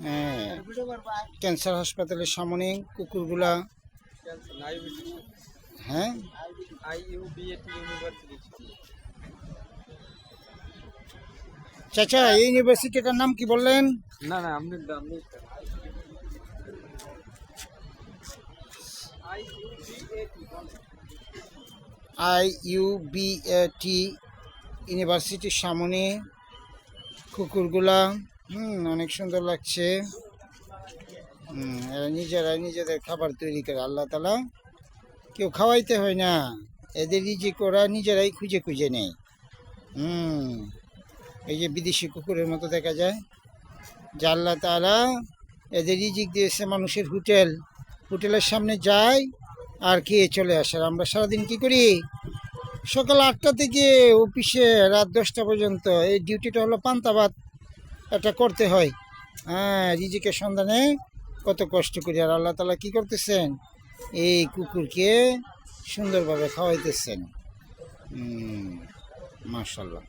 হ্যাঁ, ক্যান্সার হাসপাতালের সামনে কুকুরগুলা। হ্যাঁ, চাচা এই ইউনিভার্সিটিটার নাম কি বললেন? না না আপনি IUBAT ইউনিভার্সিটির সামনে কুকুরগুলা। অনেক সুন্দর লাগছে। এরা নিজেরাই নিজেদের খাবার তৈরি করে, আল্লাহ তাআলা কেউ খাওয়াইতে হয় না, এদের রিজিক ওরা নিজেরাই খুঁজে খুঁজে নেয়। এই যে বিদেশি কুকুরের মতো দেখা যায়, যে আল্লাহ তাআলা এদের রিজিক দিয়েছে মানুষের হোটেলের সামনে যায় আর খেয়ে চলে আসে। আর আমরা সারাদিন কি করি? সকাল 8টা থেকে অফিসে রাত 10টা পর্যন্ত এই ডিউটিটা হলো পান্তা ভাত এটা করতে হয়। রিজিকের সন্ধানে কত কষ্ট করি, আর আল্লাহ তাআলা কি করতেছেন? এই কুকুরকে সুন্দরভাবে খাওয়াইতেছেন। মাশাআল্লাহ।